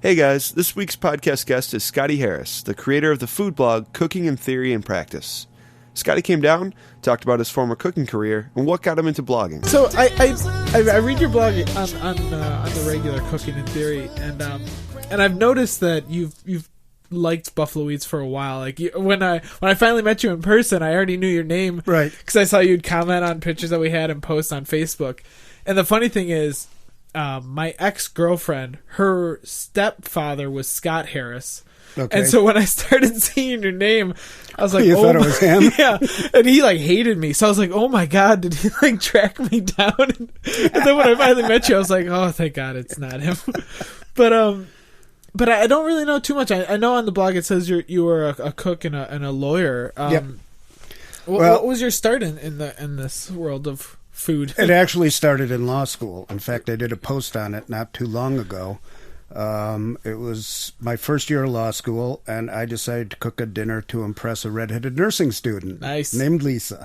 Hey guys, this week's podcast guest is Scotty Harris, the creator of the food blog Cooking in Theory and Practice. Scotty came down, talked about his former cooking career, and what got him into blogging. So I read your blog on the regular Cooking in Theory, and I've noticed that you've liked Buffalo Wheats for a while. Like when I finally met you in person, I already knew your name, right? Because I saw you'd comment on pictures that we had and post on Facebook. And the funny thing is, my ex-girlfriend, her stepfather was Scott Harris. Okay. And so when I started seeing your name, I was like, you thought it was him? Yeah. And he hated me. So I was like, oh my God, did he track me down? And then when I finally met you, I was like, oh, thank God it's not him. But I don't really know too much. I know on the blog it says you were a cook and a lawyer. Yep. What was your start in this world of food? It actually started in law school. In fact, I did a post on it not too long ago. It was my first year of law school, and I decided to cook a dinner to impress a redheaded nursing student named Lisa.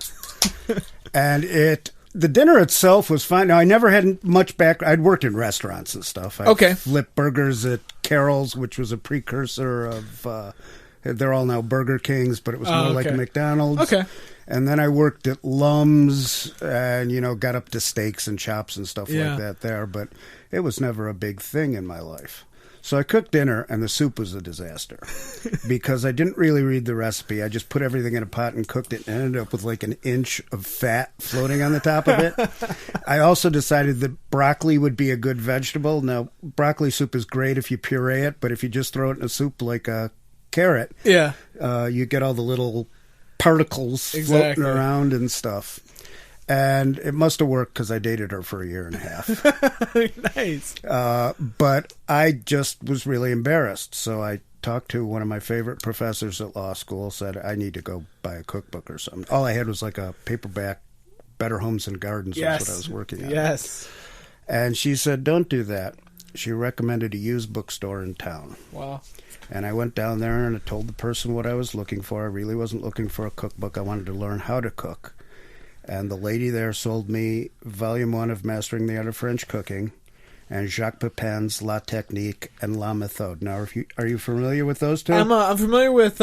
And the dinner itself was fine. Now, I never had much I'd worked in restaurants and stuff. I flipped burgers at Carol's, which was a precursor of, they're all now Burger Kings, but it was more like a McDonald's. Okay. And then I worked at Lum's and, got up to steaks and chops and stuff like that there. But it was never a big thing in my life. So I cooked dinner, and the soup was a disaster because I didn't really read the recipe. I just put everything in a pot and cooked it and ended up with like an inch of fat floating on the top of it. I also decided that broccoli would be a good vegetable. Now, broccoli soup is great if you puree it, but if you just throw it in a soup like a carrot, you get all the little particles floating around and stuff. And it must have worked because I dated her for a year and a half. Nice. But I just was really embarrassed. So I talked to one of my favorite professors at law school, said, I need to go buy a cookbook or something. All I had was like a paperback, Better Homes and Gardens. That's what I was working on. Yes. And she said, don't do that. She recommended a used bookstore in town. Wow. And I went down there and I told the person what I was looking for. I really wasn't looking for a cookbook. I wanted to learn how to cook. And the lady there sold me Volume 1 of Mastering the Art of French Cooking and Jacques Pepin's La Technique and La Méthode. Now, are you familiar with those two? I'm familiar with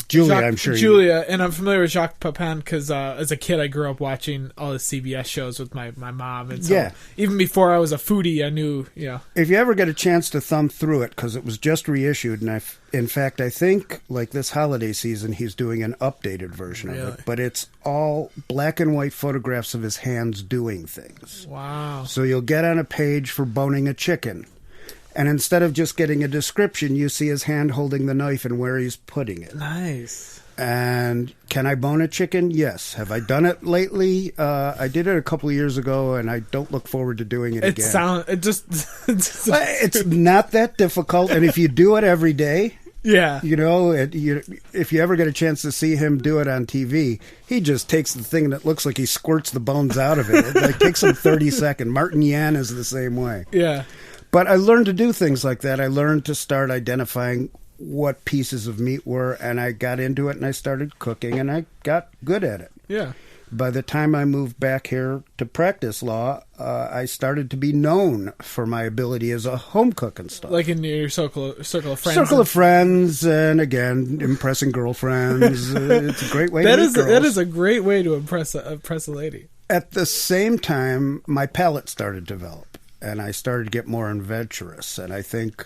Julia, Jacques, I'm sure. And I'm familiar with Jacques Pepin because as a kid I grew up watching all the CBS shows with my mom. And so even before I was a foodie, I knew, If you ever get a chance to thumb through it, because it was just reissued, and in fact, I think like this holiday season, he's doing an updated version of it. But it's all black and white photographs of his hands doing things. Wow. So you'll get on a page for boning a chicken. And instead of just getting a description, you see his hand holding the knife and where he's putting it. Nice. And can I bone a chicken? Yes. Have I done it lately? I did it a couple of years ago, and I don't look forward to doing it again. It's not that difficult. And if you do it every day, if you ever get a chance to see him do it on TV, he just takes the thing and it looks like he squirts the bones out of it. It takes him 30 seconds. Martin Yan is the same way. Yeah. But I learned to do things like that. I learned to start identifying what pieces of meat were, and I got into it, and I started cooking, and I got good at it. Yeah. By the time I moved back here to practice law, I started to be known for my ability as a home cook and stuff. Like in your circle of friends. Circle of friends, and again, impressing girlfriends. It's a great way to meet girls. That is a great way to impress a lady. At the same time, my palate started to develop. And I started to get more adventurous. And I think,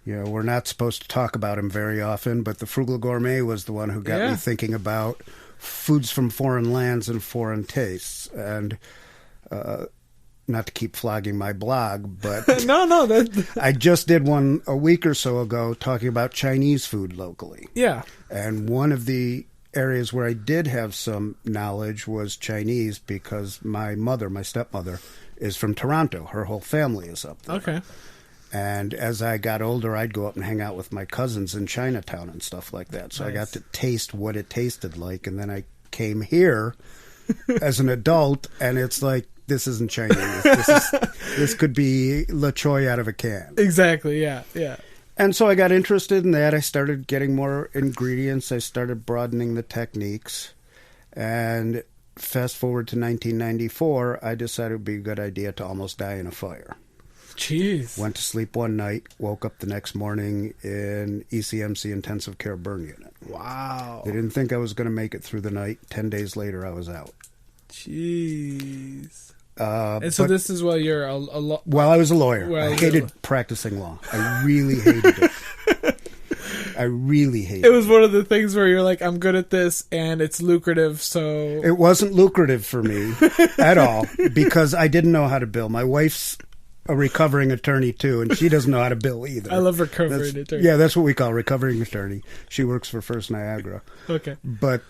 we're not supposed to talk about him very often, but the Frugal Gourmet was the one who got me thinking about foods from foreign lands and foreign tastes. And not to keep flogging my blog, but no. I just did one a week or so ago talking about Chinese food locally. Yeah. And one of the areas where I did have some knowledge was Chinese because my stepmother, is from Toronto. Her whole family is up there. Okay. And as I got older, I'd go up and hang out with my cousins in Chinatown and stuff like that. So I got to taste what it tasted like. And then I came here as an adult, and it's like, this isn't Chinese. This could be Le Choy out of a can. Exactly, yeah. And so I got interested in that. I started getting more ingredients. I started broadening the techniques. And fast forward to 1994, I decided it would be a good idea to almost die in a fire. Jeez. Went to sleep one night, woke up the next morning in ECMC intensive care burn unit. Wow. They didn't think I was going to make it through the night. 10 days later, I was out. Jeez. And so this is while you're while I was a lawyer. Well, I hated practicing law. I really hated it. I really hated it. It was one of the things where you're like, I'm good at this and it's lucrative, so... It wasn't lucrative for me at all because I didn't know how to bill. My wife's a recovering attorney too, and she doesn't know how to bill either. I love recovering attorney. Yeah, that's what we call recovering attorney. She works for First Niagara. Okay. But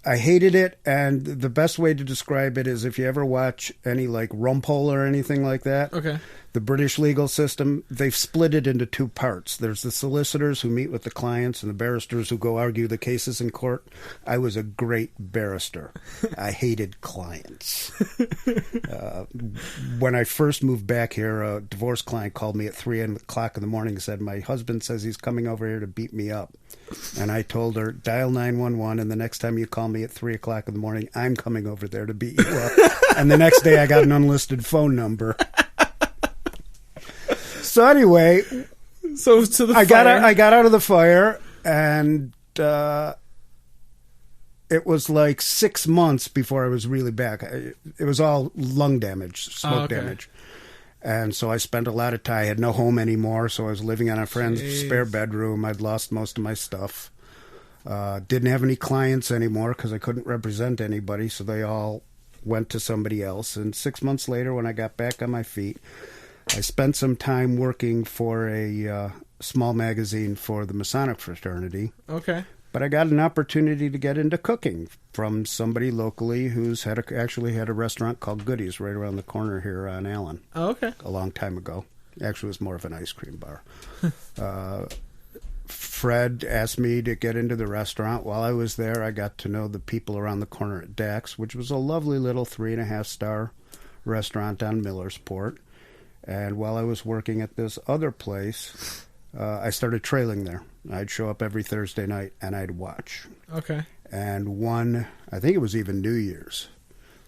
I hated it, and the best way to describe it is if you ever watch any like Rumpole or anything like that. Okay. The British legal system, they've split it into two parts. There's the solicitors who meet with the clients and the barristers who go argue the cases in court. I was a great barrister. I hated clients. When I first moved back here, a divorce client called me at 3 o'clock in the morning and said, my husband says he's coming over here to beat me up. And I told her, dial 911, and the next time you call me at 3 o'clock in the morning, I'm coming over there to beat you up. And the next day I got an unlisted phone number. So anyway, I got out of the fire, and it was like 6 months before I was really back. It was all lung damage, smoke damage. And so I spent a lot of time. I had no home anymore, so I was living on a friend's spare bedroom. I'd lost most of my stuff. Didn't have any clients anymore because I couldn't represent anybody, so they all went to somebody else. And 6 months later, when I got back on my feet, I spent some time working for a small magazine for the Masonic fraternity. Okay. But I got an opportunity to get into cooking from somebody locally who's actually had a restaurant called Goodies right around the corner here on Allen. Oh, okay. A long time ago. Actually, it was more of an ice cream bar. Fred asked me to get into the restaurant. While I was there, I got to know the people around the corner at Dax, which was a lovely little 3.5-star restaurant on Millersport. And while I was working at this other place, I started trailing there. I'd show up every Thursday night, and I'd watch. Okay. And I think it was even New Year's,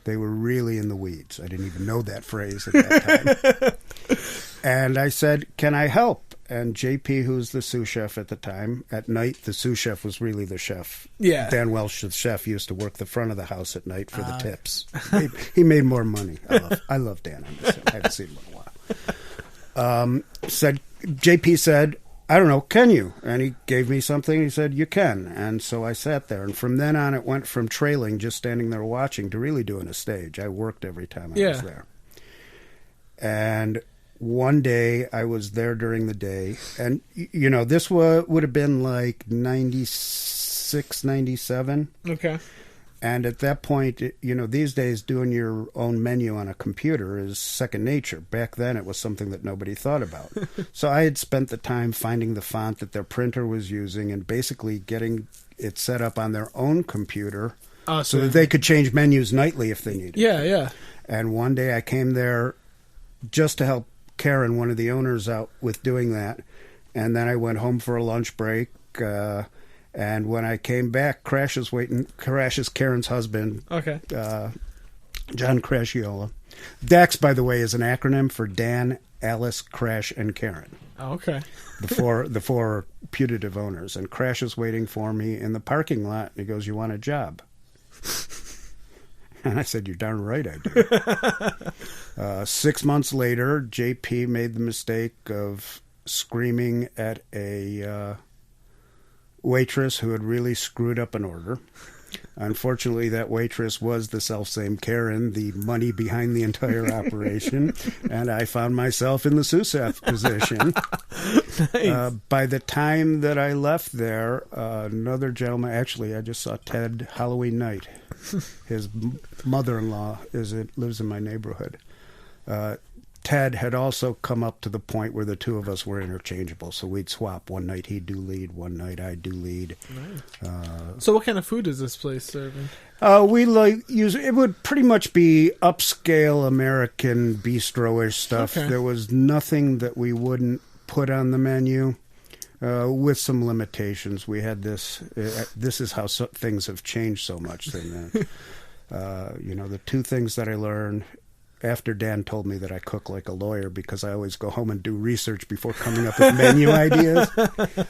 they were really in the weeds. I didn't even know that phrase at that time. And I said, can I help? And JP, who's the sous chef at the time, at night, the sous chef was really the chef. Yeah. Dan Welsh, the chef, used to work the front of the house at night for the tips. He made more money. I love Dan. I haven't seen him in a while. JP said, I don't know, can you? And he gave me something. He said, you can. And so I sat there. And from then on, it went from trailing, just standing there watching, to really doing a stage. I worked every time I was there. And one day, I was there during the day. And, you know, this would have been like 96, 97. Okay. And at that point, you know, these days doing your own menu on a computer is second nature. Back then, it was something that nobody thought about. So I had spent the time finding the font that their printer was using and basically getting it set up on their own computer so that they could change menus nightly if they needed. Yeah, yeah. And one day I came there just to help Karen, one of the owners, out with doing that. And then I went home for a lunch break. And when I came back, Crash is Karen's husband. Okay. John Crashiola. DAX, by the way, is an acronym for Dan, Alice, Crash, and Karen. Oh, okay. The four putative owners. And Crash is waiting for me in the parking lot. And he goes, you want a job? And I said, you're darn right I do. 6 months later, JP made the mistake of screaming at a waitress who had really screwed up an order. Unfortunately, that waitress was the self-same Karen, the money behind the entire operation, and I found myself in the sous chef position. Nice. By the time that I left there, another gentleman, actually, I just saw Ted Halloween night. His mother-in-law lives in my neighborhood. Ted had also come up to the point where the two of us were interchangeable, so we'd swap. One night he'd do lead, one night I'd do lead. Nice. So what kind of food is this place serving? It would pretty much be upscale American bistro-ish stuff. Okay. There was nothing that we wouldn't put on the menu, with some limitations. We had this. This is how things have changed so much since then. The two things that I learned after Dan told me that I cook like a lawyer because I always go home and do research before coming up with menu ideas.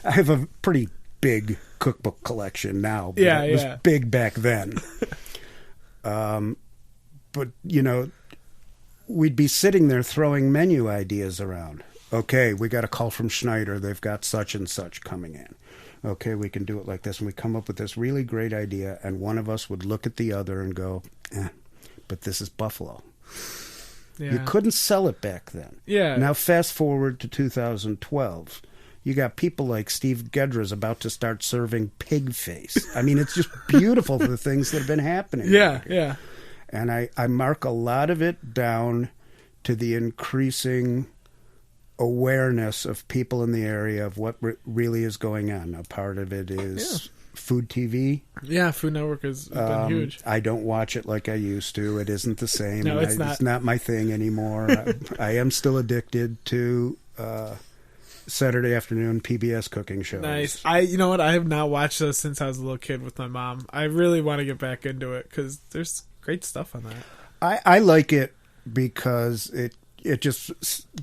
I have a pretty big cookbook collection now, but it was big back then. But, we'd be sitting there throwing menu ideas around. Okay, we got a call from Schneider. They've got such and such coming in. Okay, we can do it like this. And we come up with this really great idea, and one of us would look at the other and go, but this is buffalo. Yeah. You couldn't sell it back then. Yeah. Now fast forward to 2012. You got people like Steve Gedra's about to start serving pig face. I mean, it's just beautiful, the things that have been happening. Yeah. And I mark a lot of it down to the increasing awareness of people in the area of what really is going on. Now, part of it is Food TV. Yeah, Food Network has been huge. I don't watch it like I used to. It isn't the same. No, it's not. It's not my thing anymore. I am still addicted to Saturday afternoon PBS cooking shows. Nice. You know what? I have not watched those since I was a little kid with my mom. I really want to get back into it because there's great stuff on that. I like it because it just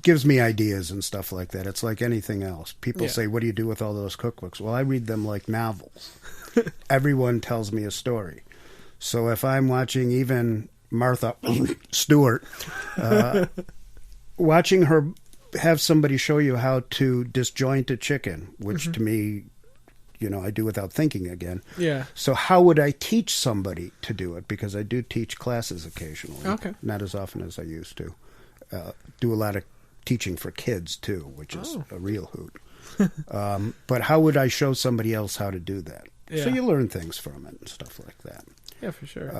gives me ideas and stuff like that. It's like anything else. People say, what do you do with all those cookbooks? Well, I read them like novels. Everyone tells me a story. So if I'm watching even Martha Stewart, watching her have somebody show you how to disjoint a chicken, which to me, I do without thinking again. Yeah. So how would I teach somebody to do it? Because I do teach classes occasionally. Okay. Not as often as I used to. Do a lot of teaching for kids, too, which is a real hoot. But how would I show somebody else how to do that? Yeah. So you learn things from it and stuff like that. Yeah, for sure.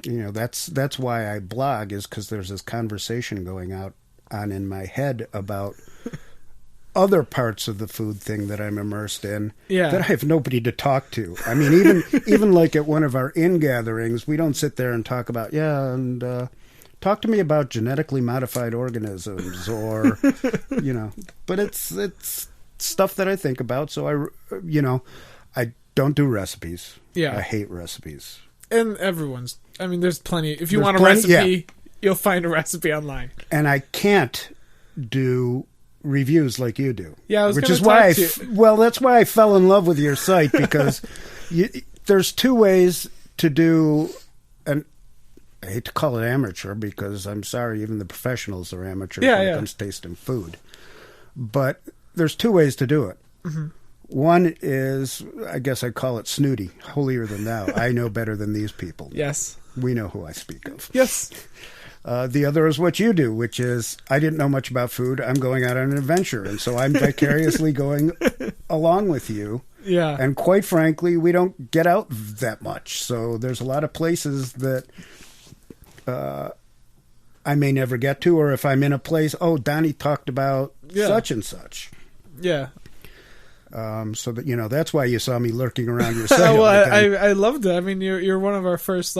That's why I blog, is because there's this conversation going on in my head about other parts of the food thing that I'm immersed in that I have nobody to talk to. I mean, even like at one of our gatherings, we don't sit there and talk about, talk to me about genetically modified organisms or, but it's stuff that I think about. So I don't do recipes. Yeah. I hate recipes. And there's plenty. If you want a recipe, you'll find a recipe online. And I can't do reviews like you do. Yeah, which is why that's why I fell in love with your site, because there's two ways to do an. I hate to call it amateur because I'm sorry, even the professionals are amateur when it comes to tasting food. But there's two ways to do it. Mm-hmm. One is, I guess I'd call it snooty, holier than thou. I know better than these people. Yes. We know who I speak of. Yes. The other is what you do, which is, I didn't know much about food. I'm going out on an adventure. And so I'm vicariously going along with you. Yeah. And quite frankly, we don't get out that much. So there's a lot of places that I may never get to. Or if I'm in a place, Donnie talked about such and such. Yeah. So that, that's why you saw me lurking around your site. Well, I loved it. I mean, you're one of our first,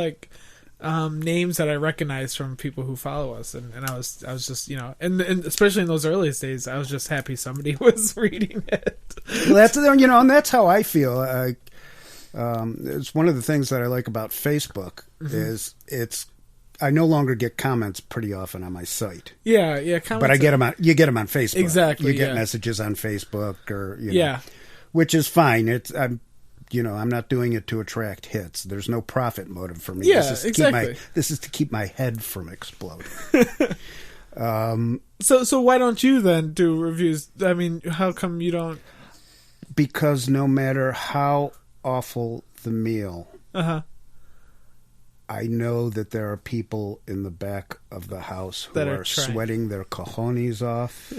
names that I recognize from people who follow us, and I was just and especially in those earliest days, I was just happy somebody was reading it. Well, that's and that's how I feel. It's one of the things that I like about Facebook is I no longer get comments pretty often on my site. Yeah, comments. But I get them you get them on Facebook. Exactly. You get messages on Facebook or yeah, which is fine. I'm not doing it to attract hits. There's no profit motive for me. Yeah, this is exactly. This is to keep my head from exploding. So why don't you then do reviews? I mean, how come you don't? Because no matter how awful the meal, I know that there are people in the back of the house who are sweating their cojones off,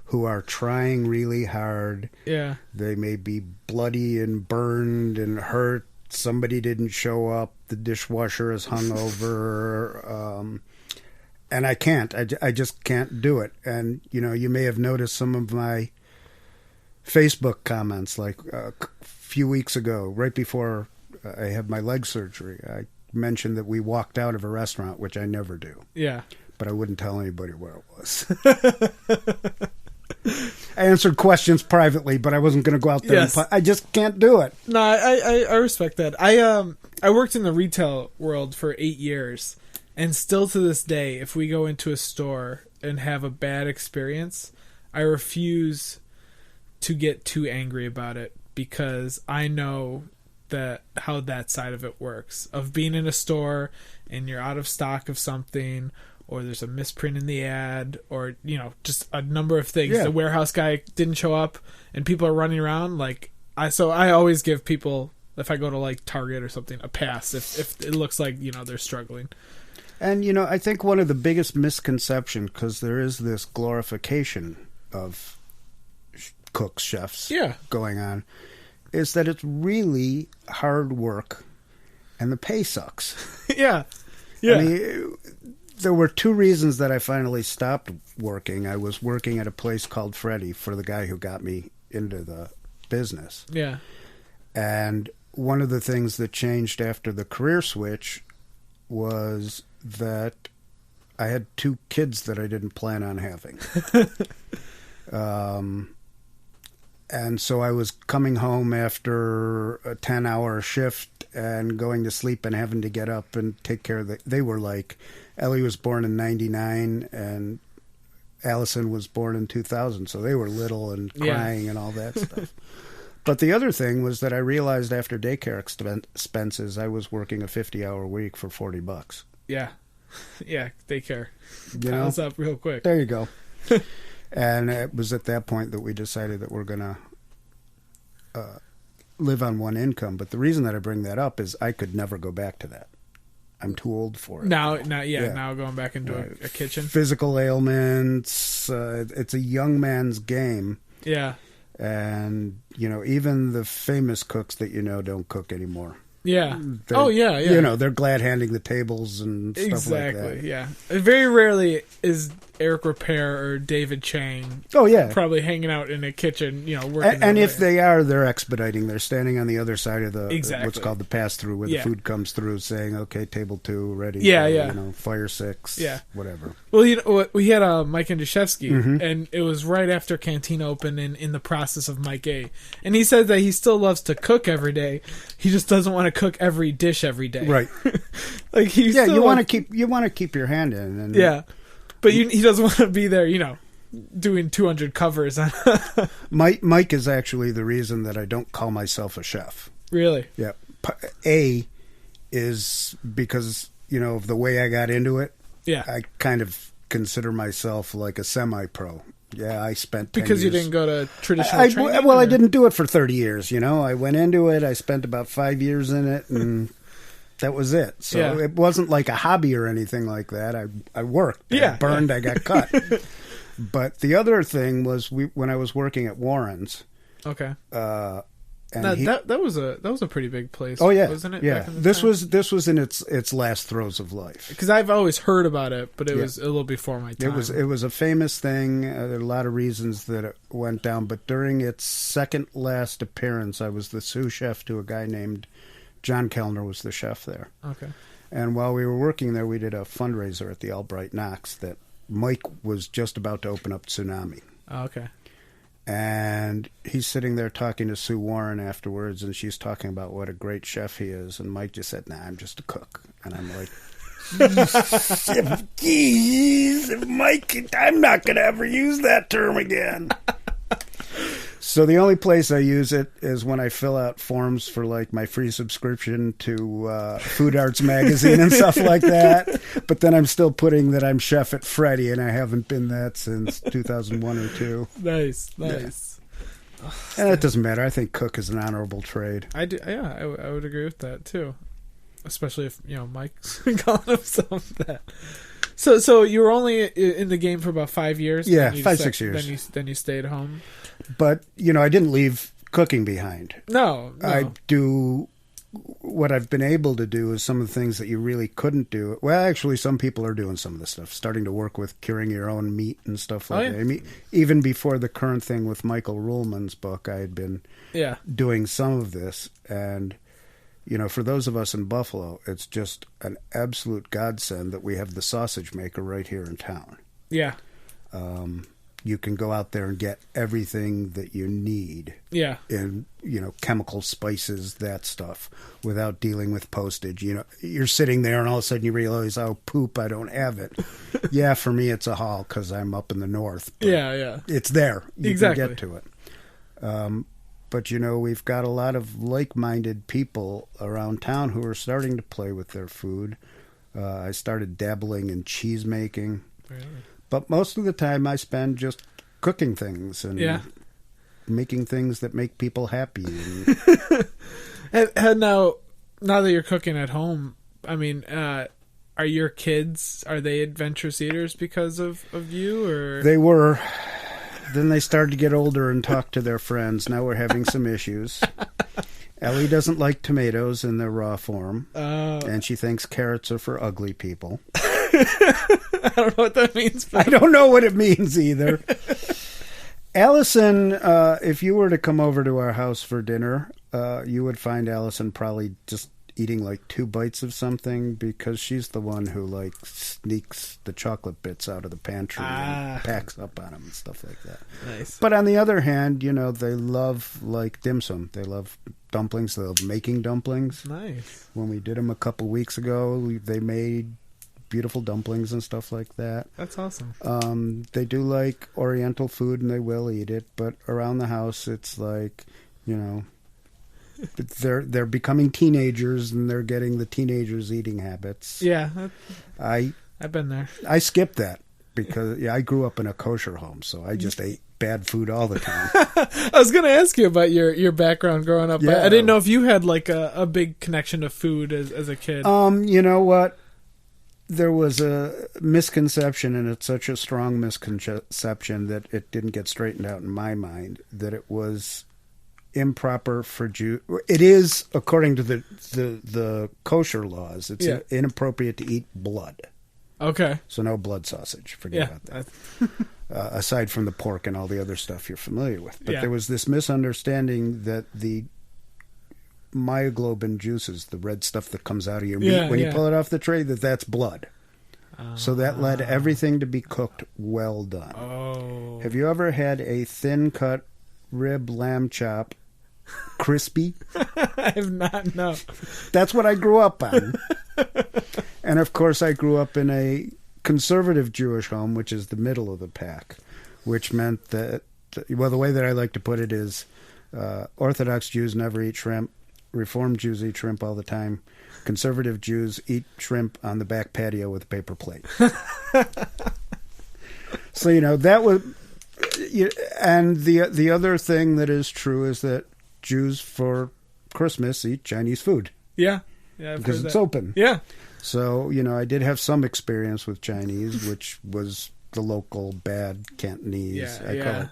who are trying really hard. Yeah. They may be bloody and burned and hurt. Somebody didn't show up. The dishwasher is hungover. And I can't. I just can't do it. And, you may have noticed some of my Facebook comments, like a few weeks ago, right before I had my leg surgery. I mentioned that we walked out of a restaurant, which I never do. Yeah. But I wouldn't tell anybody where it was. I answered questions privately, but I wasn't going to go out there. Yes. I just can't do it. No, I respect that. I worked in the retail world for 8 years, And still to this day, if we go into a store and have a bad experience, I refuse to get too angry about it, because I know that how that side of it works, of being in a store and you're out of stock of something, or there's a misprint in the ad, or just a number of things. The warehouse guy didn't show up and people are running around. So I always give people, if I go to like Target or something, a pass if it looks like they're struggling. And I think one of the biggest misconceptions, because there is this glorification of cooks, chefs going on, is that it's really hard work and the pay sucks. Yeah. I mean, there were two reasons that I finally stopped working. I was working at a place called Freddy for the guy who got me into the business. Yeah. And one of the things that changed after the career switch was that I had two kids that I didn't plan on having. And so I was coming home after a 10-hour shift and going to sleep and having to get up and take care of they were like, Ellie was born in 99 and Allison was born in 2000. So they were little and crying and all that stuff. But the other thing was that I realized after daycare expenses, I was working a 50-hour week for $40. Yeah. Yeah, daycare. Piles up real quick. There you go. And it was at that point that we decided that we're going to live on one income. But the reason that I bring that up is I could never go back to that. I'm too old for it. Now going back into a kitchen. Physical ailments. It's a young man's game. Yeah. And, even the famous cooks that don't cook anymore. Yeah. Yeah. They're glad handing the tables and stuff like that. Exactly, yeah. Very rarely is Eric Repair or David Chang probably hanging out in a kitchen, working. And if they are, they're expediting. They're standing on the other side of what's called the pass-through, where the food comes through saying, okay, table 2, ready. Fire 6, whatever. Well, we had Mike Andrzejewski, and it was right after Cantina opened and in the process of Mike A. And he said that he still loves to cook every day. He just doesn't want to cook every dish every day. Right. You want to keep your hand in. And, but he doesn't want to be there, doing 200 covers. Mike is actually the reason that I don't call myself a chef. Really? Yeah. A is because, of the way I got into it. Yeah. I kind of consider myself like a semi-pro. Yeah, I spent 10 because years. You didn't go to traditional training? Well, I didn't do it for 30 years, I went into it, I spent about 5 years in it, and that was it. So it wasn't like a hobby or anything like that. I worked. I burned, I got cut. But the other thing was when I was working at Warren's. Okay. And that was a pretty big place. Oh yeah, wasn't it? Yeah, this was in its last throes of life. Because I've always heard about it, but it was a little before my time. It was a famous thing. There are a lot of reasons that it went down, but during its second last appearance, I was the sous chef to a guy named John Kellner was the chef there. Okay. And while we were working there, we did a fundraiser at the Albright Knox that Mike was just about to open up Tsunami. Oh, okay. And he's sitting there talking to Sue Warren afterwards, and she's talking about what a great chef he is. And Mike just said, "Nah, I'm just a cook." And I'm like, "Geez, Mike, I'm not going to ever use that term again." So the only place I use it is when I fill out forms for like my free subscription to Food Arts magazine and stuff like that. But then I'm still putting that I'm chef at Freddy, and I haven't been that since 2001 or 2. Nice. Yeah. And it doesn't matter. I think cook is an honorable trade. I do. Yeah, I would agree with that too. Especially if Mike's calling himself that. So you were only in the game for about 5 years. Yeah, 6 years. Then you stayed home. But I didn't leave cooking behind. No. I do what I've been able to do is some of the things that you really couldn't do. Well, actually, some people are doing some of this stuff, starting to work with curing your own meat and stuff like that. I mean, even before the current thing with Michael Ruhlman's book, I had been doing some of this. And, for those of us in Buffalo, it's just an absolute godsend that we have the sausage maker right here in town. Yeah. you can go out there and get everything that you need. Yeah. In, chemical spices, that stuff, without dealing with postage. You're sitting there and all of a sudden you realize, oh, poop, I don't have it. Yeah, for me it's a haul because I'm up in the north. Yeah. It's there. You exactly. can get to it. But, we've got a lot of like-minded people around town who are starting to play with their food. I started dabbling in cheese making. Really? But most of the time I spend just cooking things and making things that make people happy. And now that you're cooking at home, I mean, are your kids, are they adventurous eaters because of you? Or They were. Then they started to get older and talk to their friends. Now we're having some issues. Ellie doesn't like tomatoes in their raw form. And she thinks carrots are for ugly people. I don't know what that means. I don't know what it means either. Allison, if you were to come over to our house for dinner, you would find Allison probably just eating like 2 bites of something because she's the one who like sneaks the chocolate bits out of the pantry and packs up on them and stuff like that. Nice. But on the other hand, they love like dim sum. They love dumplings. They love making dumplings. Nice. When we did them a couple weeks ago, they made beautiful dumplings and stuff like that. That's awesome. They do like Oriental food and they will eat it, but around the house it's like, they're becoming teenagers and they're getting the teenagers eating habits. Yeah. I've been there. I skipped that because I grew up in a kosher home, so I just ate bad food all the time. I was going to ask you about your background growing up. Yeah. I didn't know if you had like a big connection to food as a kid. You know what? There was a misconception, and it's such a strong misconception that it didn't get straightened out in my mind, that it was improper for Jews. It is, according to the kosher laws, it's inappropriate to eat blood. Okay. So no blood sausage. Forget about that. Aside from the pork and all the other stuff you're familiar with. But there was this misunderstanding that the myoglobin juices, the red stuff that comes out of your meat when you pull it off the tray, that's blood. So that led everything to be cooked well done. Oh. Have you ever had a thin cut rib lamb chop crispy? I have not, no. That's what I grew up on. And of course I grew up in a conservative Jewish home, which is the middle of the pack, which meant that, well, the way that I like to put it is Orthodox Jews never eat shrimp. Reformed Jews eat shrimp all the time. Conservative Jews eat shrimp on the back patio with a paper plate. So, that was... And the other thing that is true is that Jews for Christmas eat Chinese food. Yeah. Yeah, because it's open. Yeah. So, I did have some experience with Chinese, which was the local bad Cantonese. I call it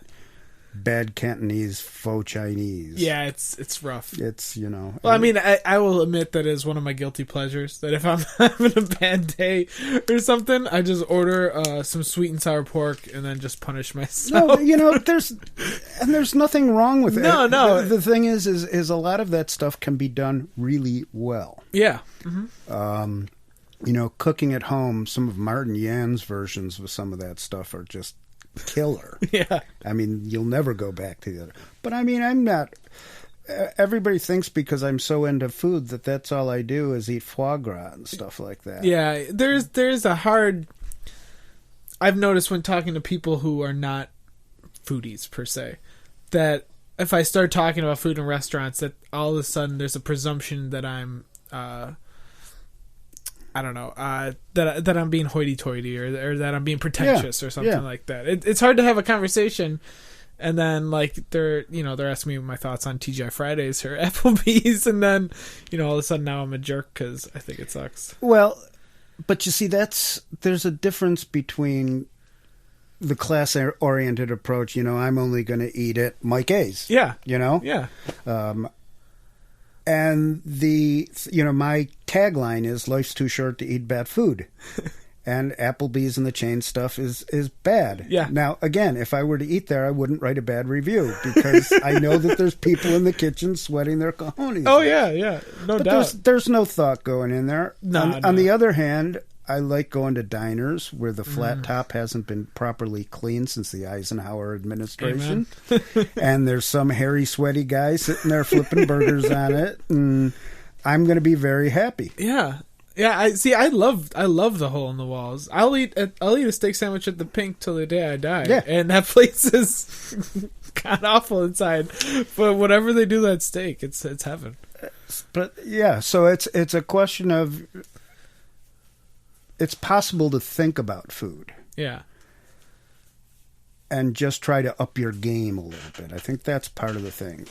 bad Cantonese faux Chinese. Yeah, it's rough. It's, Well, I mean, I will admit that is one of my guilty pleasures, that if I'm having a bad day or something, I just order some sweet and sour pork and then just punish myself. No, there's nothing wrong with it. No. The thing is a lot of that stuff can be done really well. Yeah. Mm-hmm. Cooking at home, some of Martin Yan's versions of some of that stuff are just killer. Yeah. I mean, you'll never go back to the other. But I mean, I'm not... Everybody thinks because I'm so into food that's all I do is eat foie gras and stuff like that. Yeah, there's a hard... I've noticed when talking to people who are not foodies, per se, that if I start talking about food in restaurants, that all of a sudden there's a presumption that I'm... I don't know, that I'm being hoity-toity or that I'm being pretentious or something like that. It's hard to have a conversation, and then like they're asking me my thoughts on TGI Fridays or Applebee's, and then all of a sudden now I'm a jerk because I think it sucks. Well, but you see, there's a difference between the class-oriented approach. I'm only going to eat at Mike A's. Yeah. Yeah. And my tagline is life's too short to eat bad food. And Applebee's and the chain stuff is bad. Yeah. Now, again, if I were to eat there, I wouldn't write a bad review because I know that there's people in the kitchen sweating their cojones. Oh, yeah. No doubt. There's no thought going in there. No. On the other hand, I like going to diners where the flat top hasn't been properly cleaned since the Eisenhower administration. And there's some hairy, sweaty guy sitting there flipping burgers on it. And I'm going to be very happy. Yeah. Yeah, I love the hole in the walls. I'll eat a steak sandwich at the Pink till the day I die. Yeah. And that place is god awful inside. But whatever they do to that steak, it's heaven. But yeah, so it's a question of, it's possible to think about food. Yeah. And just try to up your game a little bit. I think that's part of the thing.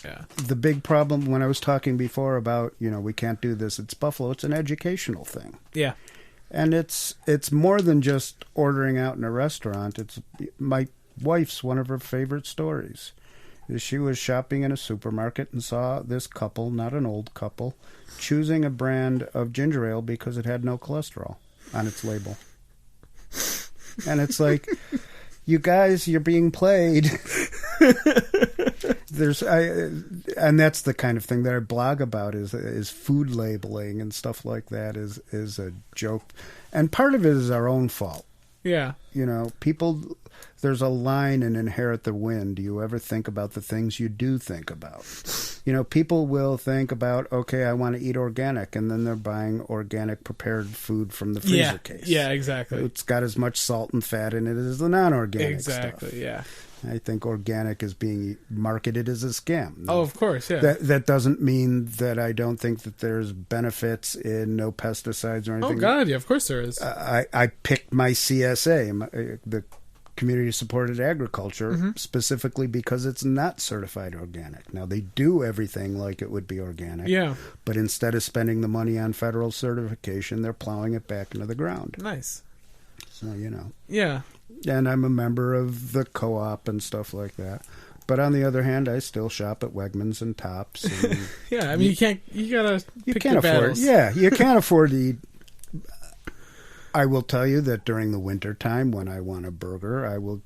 Yeah. The big problem when I was talking before about, we can't do this, it's Buffalo, it's an educational thing. Yeah. And it's more than just ordering out in a restaurant. It's my wife's one of her favorite stories. She was shopping in a supermarket and saw this couple, not an old couple, choosing a brand of ginger ale because it had no cholesterol on its label. And it's like, you guys, you're being played. And that's the kind of thing that I blog about is food labeling and stuff like that is a joke. And part of it is our own fault. Yeah. People, there's a line in Inherit the Wind. Do you ever think about the things you do think about? People will think about, okay, I want to eat organic, and then they're buying organic prepared food from the freezer case. Yeah, exactly. It's got as much salt and fat in it as the non-organic stuff. Exactly, yeah. I think organic is being marketed as a scam. Oh, of course, yeah. That doesn't mean that I don't think that there's benefits in no pesticides or anything. Oh, God, yeah, of course there is. I picked my CSA, the Community Supported Agriculture, specifically because it's not certified organic. Now, they do everything like it would be organic. Yeah. But instead of spending the money on federal certification, they're plowing it back into the ground. Nice. So, Yeah. And I'm a member of the co-op and stuff like that. But on the other hand, I still shop at Wegmans and Tops. And yeah, I mean, you can't pick can't your afford. battles. Yeah, you can't afford to eat. I will tell you that during the winter time, when I want a burger, I will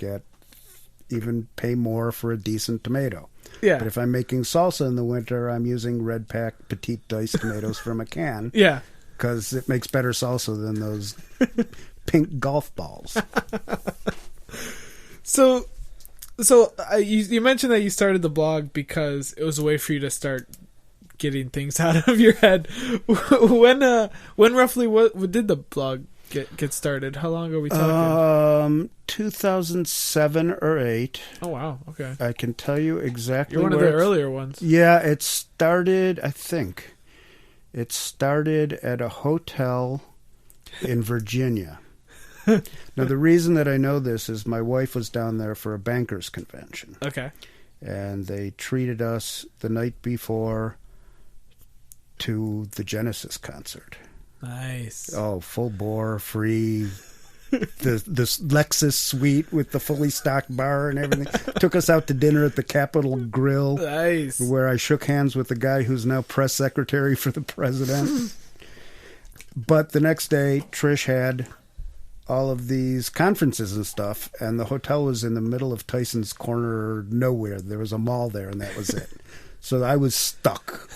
even pay more for a decent tomato. Yeah. But if I'm making salsa in the winter, I'm using red pack petite diced tomatoes from a can. Yeah. Because it makes better salsa than those pink golf balls. So you mentioned that you started the blog because it was a way for you to start getting things out of your head. When roughly what did the blog get started? How long are we talking? 2007 or 8. Oh wow, okay. I can tell you exactly. You're one of the earlier ones. Yeah, it started. I think it started at a hotel in Virginia. Now, the reason that I know this is my wife was down there for a bankers convention. Okay. And they treated us the night before to the Genesis concert. Nice. Oh, full bore, free. The Lexus suite with the fully stocked bar and everything. Took us out to dinner at the Capitol Grill. Nice. Where I shook hands with the guy who's now press secretary for the president. But the next day, Trish had all of these conferences and stuff, and the hotel was in the middle of Tyson's Corner nowhere. There was a mall there, and that was it. So I was stuck.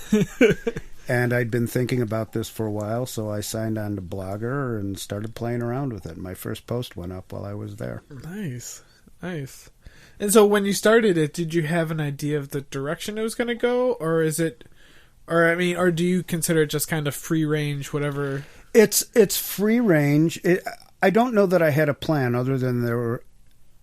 And I'd been thinking about this for a while, so I signed on to Blogger and started playing around with it. My first post went up while I was there. Nice. Nice. And so when you started it, did you have an idea of the direction it was going to go, or or do you consider it just kind of free range, whatever? It's free range. I don't know that I had a plan other than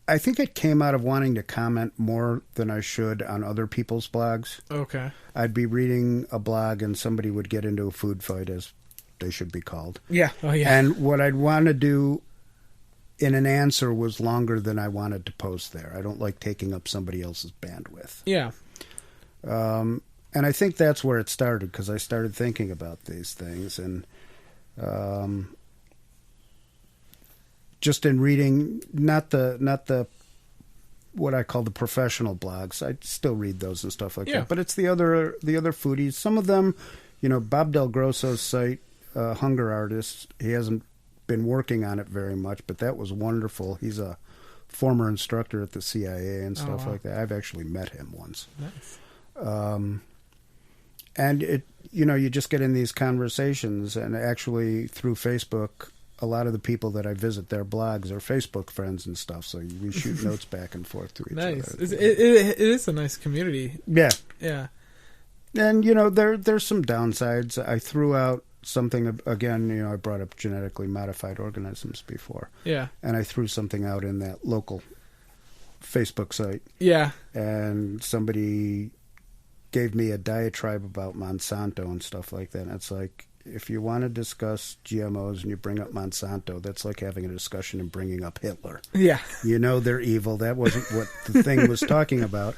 I think it came out of wanting to comment more than I should on other people's blogs. Okay. I'd be reading a blog and somebody would get into a food fight, as they should be called. Yeah. Oh, yeah. And what I'd want to do in an answer was longer than I wanted to post there. I don't like taking up somebody else's bandwidth. Yeah. And I think that's where it started, because I started thinking about these things. And just in reading, not the what I call the professional blogs. I still read those and stuff like that. But it's the other foodies. Some of them, Bob Del Grosso's site, Hunger Artist. He hasn't been working on it very much, but that was wonderful. He's a former instructor at the CIA and stuff like that. I've actually met him once. Nice. And it, you just get in these conversations, and actually through Facebook, a lot of the people that I visit their blogs are Facebook friends and stuff, so we shoot notes back and forth to each Nice. other. It is a nice community. Yeah. Yeah. And, there's some downsides. I threw out something, again, I brought up genetically modified organisms before. Yeah. And I threw something out in that local Facebook site. Yeah. And somebody gave me a diatribe about Monsanto and stuff like that. And it's like, if you want to discuss GMOs and you bring up Monsanto, that's like having a discussion and bringing up Hitler. Yeah. They're evil. That wasn't what the thing was talking about.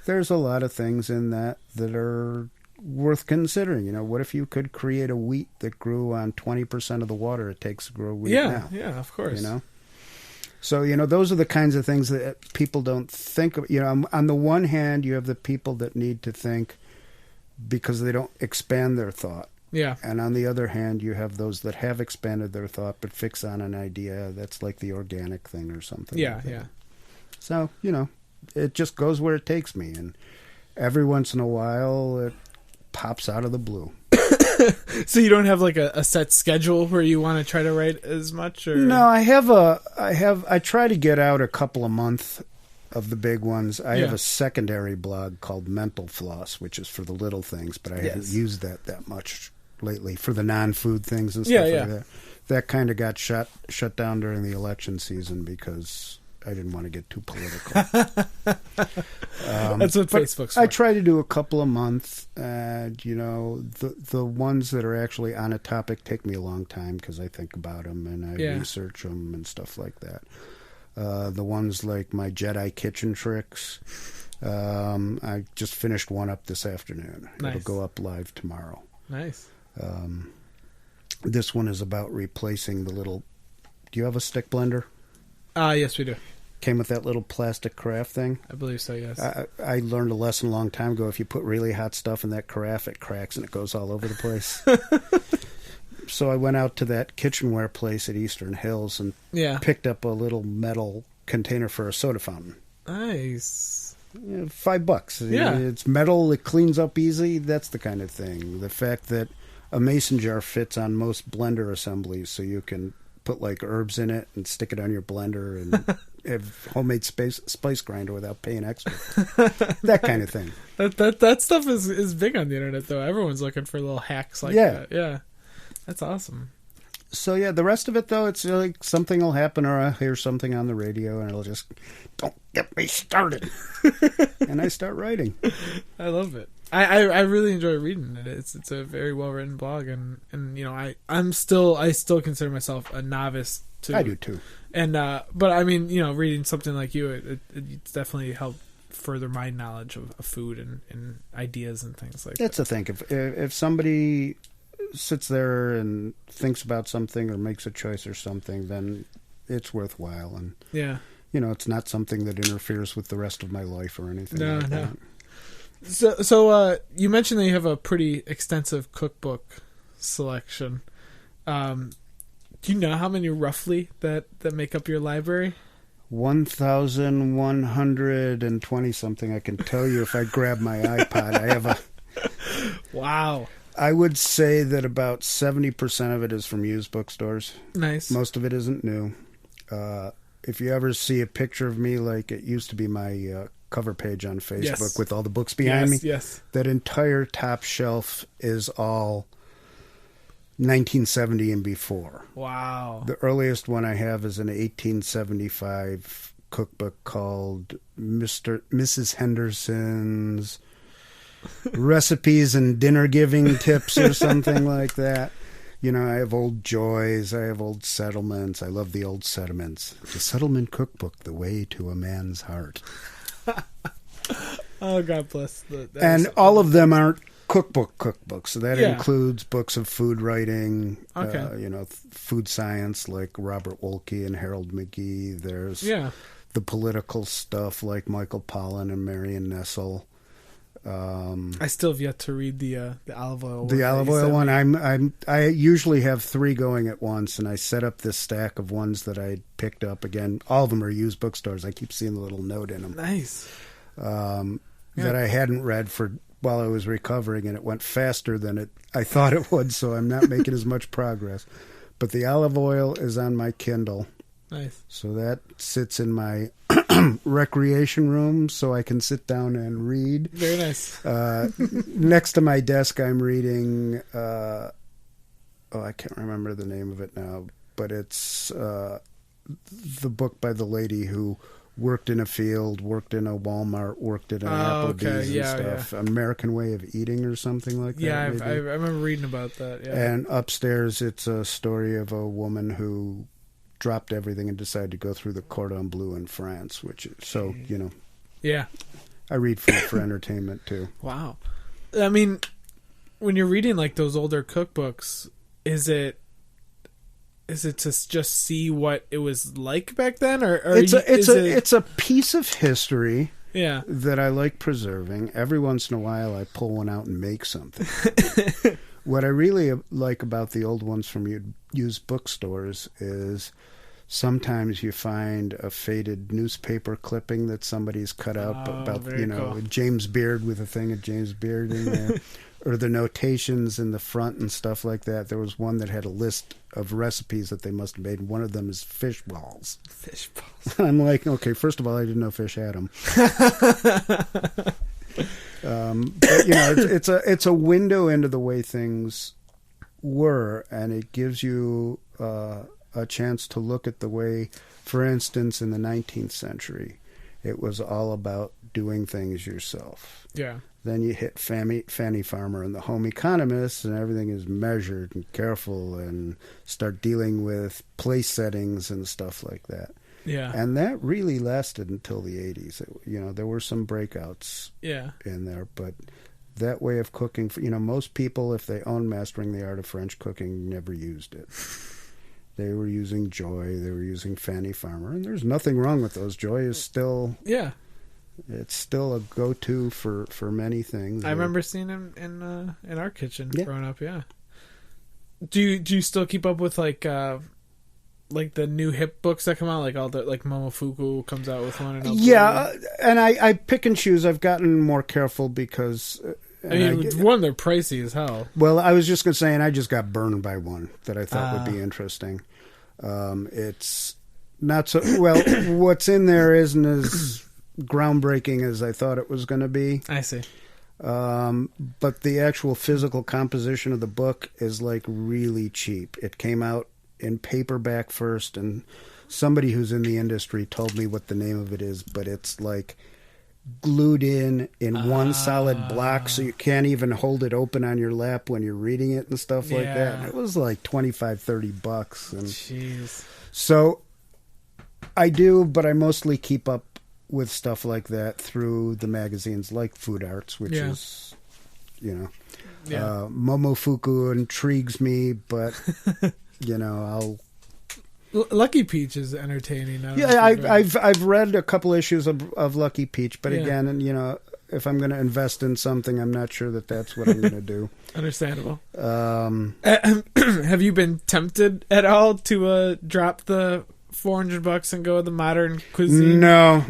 There's a lot of things in that are worth considering. What if you could create a wheat that grew on 20% of the water it takes to grow wheat now? Yeah, of course. So, those are the kinds of things that people don't think of. On the one hand, you have the people that need to think because they don't expand their thought. Yeah. And on the other hand, you have those that have expanded their thought but fix on an idea that's like the organic thing or something. Yeah, like that. yeah. So, it just goes where it takes me. And every once in a while, it pops out of the blue. So you don't have like a set schedule where you want to try to write as much? Or? No, I try to get out a couple a month of the big ones. I have a secondary blog called Mental Floss, which is for the little things, but I haven't used that much lately for the non-food things and stuff like that. That kind of got shut down during the election season because I didn't want to get too political. That's what Facebook's for. I try to do a couple a month, and the ones that are actually on a topic take me a long time because I think about them and I research them and stuff like that. The ones like my Jedi kitchen tricks, I just finished one up this afternoon. Nice. It'll go up live tomorrow. Nice. This one is about replacing the little... Do you have a stick blender? Yes, we do. Came with that little plastic carafe thing. I believe so, yes. I learned a lesson a long time ago. If you put really hot stuff in that carafe, it cracks and it goes all over the place. So I went out to that kitchenware place at Eastern Hills and picked up a little metal container for a soda fountain. Nice. $5. Yeah. It's metal. It cleans up easy. That's the kind of thing. The fact that a mason jar fits on most blender assemblies, so you can put like herbs in it and stick it on your blender and have homemade spice grinder without paying extra. That kind of thing. That stuff is big on the internet, though. Everyone's looking for little hacks like that. Yeah. That's awesome. So, the rest of it, though, it's like something will happen or I'll hear something on the radio and it'll just, don't get me started. And I start writing. I love it. I really enjoy reading it. It's a very well written blog, and I still consider myself a novice too. I do too. And but I mean, reading something like you, it's definitely helped further my knowledge of food and ideas and things like that. That's the thing. If somebody sits there and thinks about something or makes a choice or something, then it's worthwhile. And it's not something that interferes with the rest of my life or anything. No. That. So you mentioned that you have a pretty extensive cookbook selection. Do you know how many roughly that make up your library? 1,120 something. I can tell you if I grab my iPod. I have a... Wow. I would say that about 70% of it is from used bookstores. Nice. Most of it isn't new. If you ever see a picture of me, like it used to be my cover page on Facebook with all the books behind me. Yes. That entire top shelf is all 1970 and before. Wow. The earliest one I have is an 1875 cookbook called Mrs. Henderson's Recipes and Dinner Giving Tips or something like that. I have old Joys, I have old Settlements. I love the old Settlements. The Settlement Cookbook, The Way to a Man's Heart. Oh, God bless. And all of them aren't cookbooks. So that includes books of food writing, food science like Robert Wolke and Harold McGee. There's the political stuff like Michael Pollan and Marion Nestle. I still have yet to read the olive oil one. The olive oil one. I usually have 3 going at once, and I set up this stack of ones that I picked up. Again, all of them are used bookstores. I keep seeing the little note in them. Nice. That I hadn't read while I was recovering, and it went faster than I thought it would, so I'm not making as much progress. But the olive oil is on my Kindle. Nice. So that sits in my recreation room so I can sit down and read. Very nice. Next to my desk, I'm reading, I can't remember the name of it now, but it's the book by the lady who worked in a field, worked in a Walmart, worked at an Applebee's and stuff. Yeah. American Way of Eating or something like that. Yeah, I remember reading about that. Yeah. And upstairs, it's a story of a woman who dropped everything and decided to go through the Cordon Bleu in France, Yeah. I read for entertainment too. Wow. I mean, when you're reading like those older cookbooks, is it to just see what it was like back then, or it's a piece of history yeah that I like preserving. Every once in a while I pull one out and make something. What I really like about the old ones from used bookstores is sometimes you find a faded newspaper clipping that somebody's cut out about cool. James Beard with a thing of James Beard in there. Or the notations in the front and stuff like that. There was one that had a list of recipes that they must have made. One of them is fish balls. Fish balls. I'm like, okay, first of all, I didn't know fish had them. But it's a window into the way things were, and it gives you a chance to look at the way, for instance, in the 19th century, it was all about doing things yourself. Yeah. Then you hit Fanny Farmer and the Home Economist, and everything is measured and careful, and start dealing with place settings and stuff like that. Yeah. And that really lasted until the 80s. There were some breakouts in there, but that way of cooking, most people, if they own Mastering the Art of French Cooking, never used it. They were using Joy, they were using Fanny Farmer, and there's nothing wrong with those. Joy is still... Yeah. It's still a go-to for many things. I remember seeing him in our kitchen growing up. Yeah. Do you still keep up with like the new hip books that come out, like all the Momofuku comes out with one? And I pick and choose. I've gotten more careful because one, they're pricey as hell. Well, I was just gonna say, and I just got burned by one that I thought would be interesting. It's not so well. What's in there isn't as groundbreaking as I thought it was going to be. I see. But the actual physical composition of the book is like really cheap. It came out in paperback first, and somebody who's in the industry told me what the name of it is, but it's like glued in one solid block, so you can't even hold it open on your lap when you're reading it and stuff like that. And it was like $25-$30. And jeez. So I do, but I mostly keep up with stuff like that through the magazines like Food Arts, which is, Momofuku intrigues me, but, I'll... Lucky Peach is entertaining. I've read a couple issues of Lucky Peach, but again, if I'm going to invest in something, I'm not sure that's what I'm going to do. Understandable. Have you been tempted at all to drop the $400 and go with the modern cuisine? No.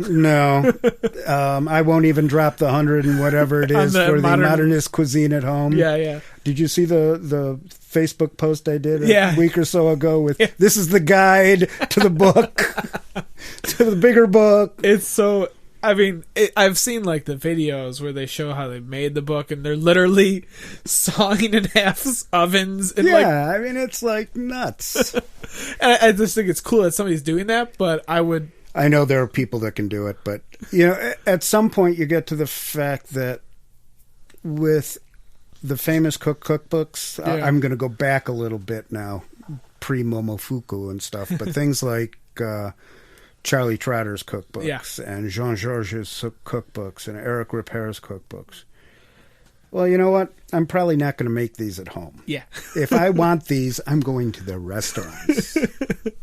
I won't even drop the 100 and whatever it is for the modernist cuisine at home. Yeah. Did you see the Facebook post I did a week or so ago with this is the guide to the book, to the bigger book? It's so... I've seen like the videos where they show how they made the book, and they're literally sawing in half ovens. And it's like nuts. And I just think it's cool that somebody's doing that, but I know there are people that can do it, but at some point you get to the fact that with the famous cookbooks, I'm going to go back a little bit now, pre-Momofuku and stuff, but things like Charlie Trotter's cookbooks and Jean-Georges' cookbooks and Eric Ripert's cookbooks. Well, you know what? I'm probably not going to make these at home. Yeah. If I want these, I'm going to the restaurants.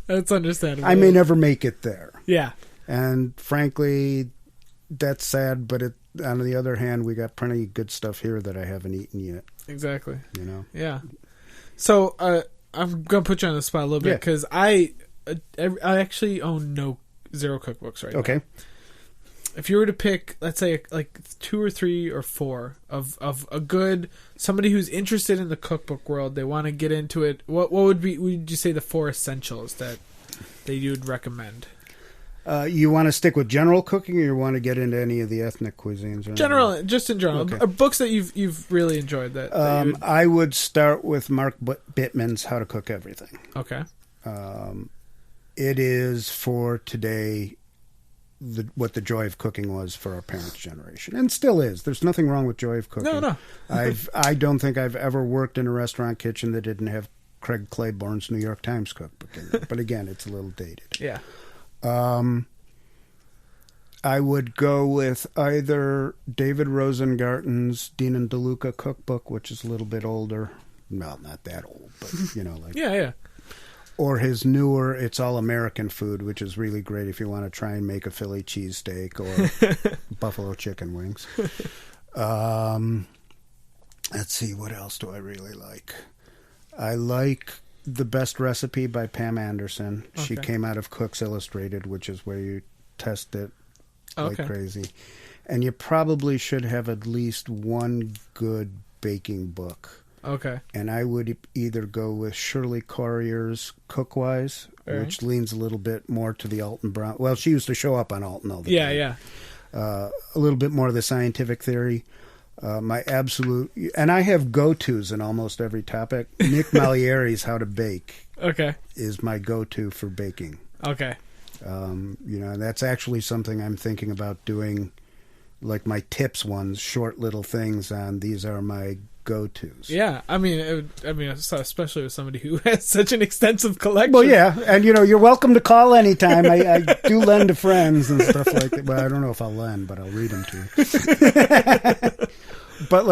That's understandable. I may never make it there. Yeah. And frankly, that's sad, but on the other hand, we got plenty of good stuff here that I haven't eaten yet. Exactly. Yeah. So I'm going to put you on the spot a little bit because I actually own zero cookbooks right now. Okay. if you were to pick, let's say, like 2 or 3 or 4 of a good somebody who's interested in the cookbook world, they want to get into it. What would you say the 4 essentials that you would recommend? You want to stick with general cooking, or you want to get into any of the ethnic cuisines? Just in general, Okay. Books that you've really enjoyed. That I would start with Mark Bittman's How to Cook Everything. Okay. It is for today what the joy of cooking was for our parents' generation, and still is. There's nothing wrong with joy of cooking. No. I don't think I've ever worked in a restaurant kitchen that didn't have Craig Claiborne's New York Times cookbook in it. But again, it's a little dated. Yeah. I would go with either David Rosengarten's Dean and DeLuca cookbook, which is a little bit older. Well, not that old, but like yeah. Or his newer It's All American Food, which is really great if you want to try and make a Philly cheesesteak or buffalo chicken wings. Let's see, what else do I really like? I like The Best Recipe by Pam Anderson. Okay. She came out of Cooks Illustrated, which is where you test it like crazy. And you probably should have at least one good baking book. Okay. And I would either go with Shirley Corrier's Cookwise, which leans a little bit more to the Alton Brown. Well, she used to show up on Alton all the time. Yeah. A little bit more of the scientific theory. My absolute... And I have go-tos in almost every topic. Nick Malieri's How to Bake is my go-to for baking. Okay. That's actually something I'm thinking about doing, like my tips ones, short little things on these are my go-tos. Yeah, I mean, especially with somebody who has such an extensive collection. Well, yeah, and you're welcome to call anytime. I do lend to friends and stuff like that. Well, I don't know if I'll lend, but I'll read them to you. But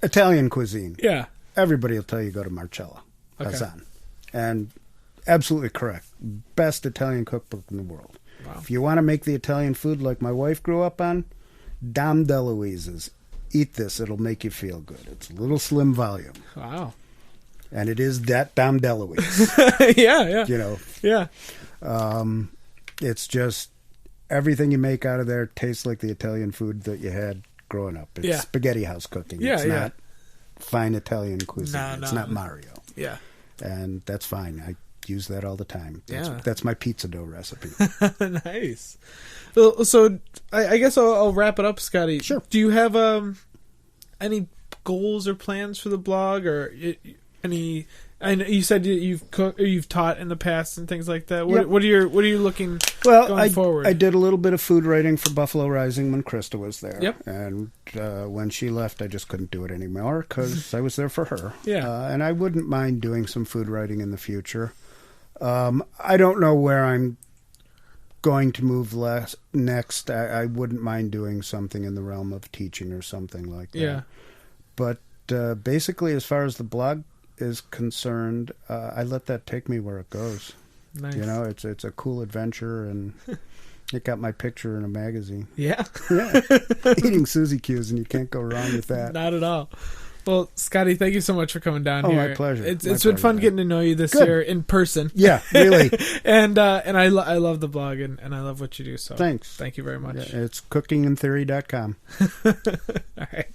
Italian cuisine. Yeah, everybody will tell you go to Marcella Hazan, and absolutely correct. Best Italian cookbook in the world. Wow. If you want to make the Italian food like my wife grew up on, Dom DeLuise's. Eat this, it'll make you feel good. It's a little slim volume. Wow. And it is that Dom DeLuise. Yeah. Yeah. It's just everything you make out of there tastes like the Italian food that you had growing up. It's spaghetti house cooking. Yeah, it's not fine Italian cuisine. No. It's not Mario. Yeah. And that's fine. I use that all the time. That's my pizza dough recipe. Nice. So I guess I'll wrap it up, Scotty. Sure. Do you have any goals or plans for the blog, or any? I know you said you've cooked or you've taught in the past and things like that. What are you looking going forward? I did a little bit of food writing for Buffalo Rising when Krista was there. Yep. And when she left, I just couldn't do it anymore because I was there for her. Yeah. And I wouldn't mind doing some food writing in the future. I don't know where I'm going to move next. I wouldn't mind doing something in the realm of teaching or something like that. Yeah. But basically, as far as the blog is concerned, I let that take me where it goes. Nice. It's a cool adventure, and it got my picture in a magazine. Yeah. Eating Suzy Q's, and you can't go wrong with that. Not at all. Well, Scotty, thank you so much for coming down here. My pleasure. It's been fun getting to know you this year in person. Yeah, really. and I love the blog, and I love what you do. So thanks. Thank you very much. Yeah, it's cookingintheory.com. All right.